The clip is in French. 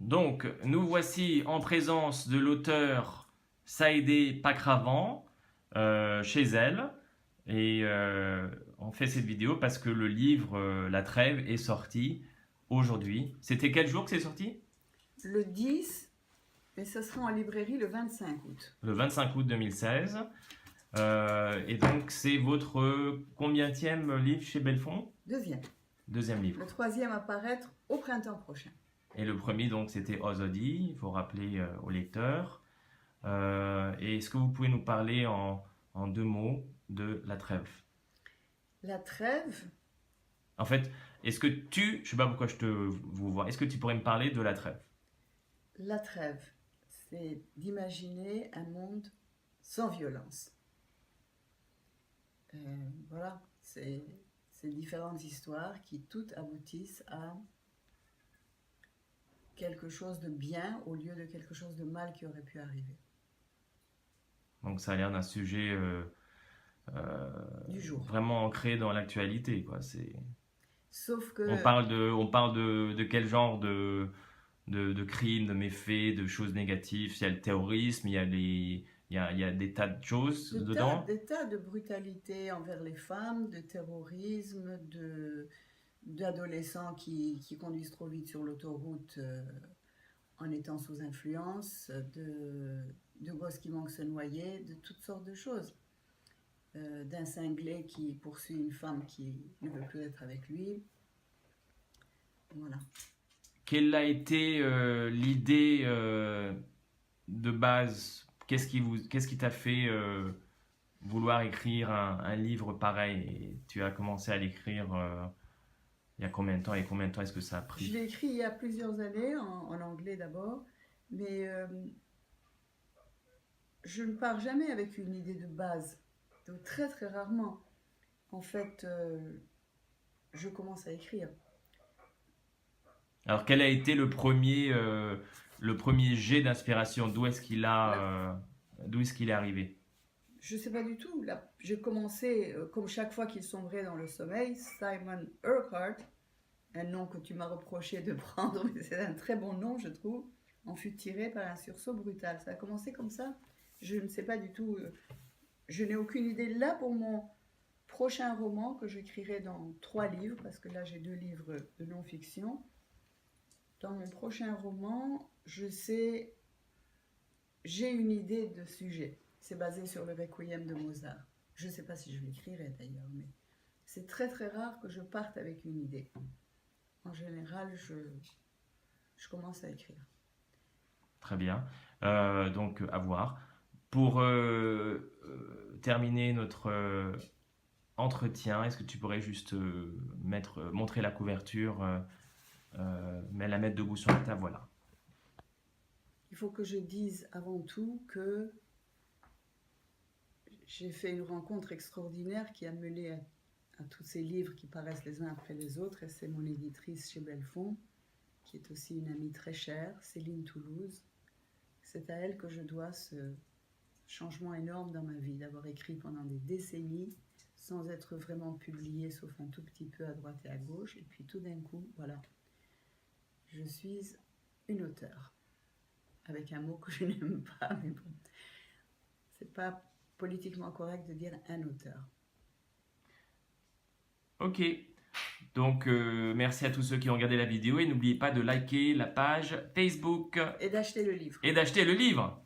Donc, nous voici en présence de l'auteur Saïdé Pakravan chez elle. Et on fait cette vidéo parce que le livre La Trêve est sorti aujourd'hui. C'était quel jour que c'est sorti? Le 10, et ce sera en librairie le 25 août. Le 25 août 2016. Et donc, c'est votre combienième livre chez Belfond? Deuxième. Deuxième livre. Le troisième à paraître au printemps prochain. Et le premier, donc, c'était Ozodi. Il faut rappeler au lecteur. Et est-ce que vous pouvez nous parler en deux mots de La Trêve? La Trêve, En fait, est-ce que je sais pas pourquoi vous vois, est-ce que tu pourrais me parler de La Trêve? la trêve, c'est d'imaginer un monde sans violence. Voilà, c'est différentes histoires qui toutes aboutissent à quelque chose de bien au lieu de quelque chose de mal qui aurait pu arriver. Donc ça a l'air d'un sujet Du jour. vraiment ancré dans l'actualité, quoi. Sauf que On parle de quel genre de crimes, de méfaits, de choses négatives? Il y a le terrorisme, il y a des tas de choses dedans. des tas de brutalité envers les femmes, de terrorisme, d'adolescents qui conduisent trop vite sur l'autoroute en étant sous influence, de gosses qui manquent se noyer, de toutes sortes de choses. D'un cinglé qui poursuit une femme qui ne veut plus être avec lui. Voilà. Quelle a été l'idée de base? Qu'est-ce qui t'a fait vouloir écrire un livre pareil? Et tu as commencé à l'écrire il y a combien de temps et combien de temps est-ce que ça a pris? Je l'ai écrit il y a plusieurs années, en anglais d'abord, mais je ne pars jamais avec une idée de base, donc très très rarement. En fait, je commence à écrire. Alors quel a été le premier jet d'inspiration? D'où est-ce qu'il est arrivé? Je ne sais pas du tout. Là, j'ai commencé, comme chaque fois qu'il sombrait dans le sommeil, Simon Urquhart, un nom que tu m'as reproché de prendre, mais c'est un très bon nom, je trouve, en fut tiré par un sursaut brutal. Ça a commencé comme ça. Je ne sais pas du tout. Je n'ai aucune idée. Là, pour mon prochain roman, que j'écrirai dans 3 livres, parce que là, j'ai 2 livres de non-fiction. Dans mon prochain roman, j'ai une idée de sujet. C'est basé sur le Requiem de Mozart. Je ne sais pas si je l'écrirai d'ailleurs, mais c'est très très rare que je parte avec une idée. En général, je commence à écrire. Très bien. Donc à voir. Pour terminer notre entretien, est-ce que tu pourrais juste montrer la couverture, mais la mettre debout sur la table, voilà. Il faut que je dise avant tout que j'ai fait une rencontre extraordinaire qui a mené à tous ces livres qui paraissent les uns après les autres, et c'est mon éditrice chez Belfond, qui est aussi une amie très chère, Céline Toulouse. C'est à elle que je dois ce changement énorme dans ma vie, d'avoir écrit pendant des décennies sans être vraiment publié, sauf un tout petit peu à droite et à gauche, et puis tout d'un coup, voilà, je suis une auteure, avec un mot que je n'aime pas, mais bon, c'est pas politiquement correct de dire un auteur. Ok, donc merci à tous ceux qui ont regardé la vidéo et n'oubliez pas de liker la page Facebook Et d'acheter le livre. et d'acheter le livre.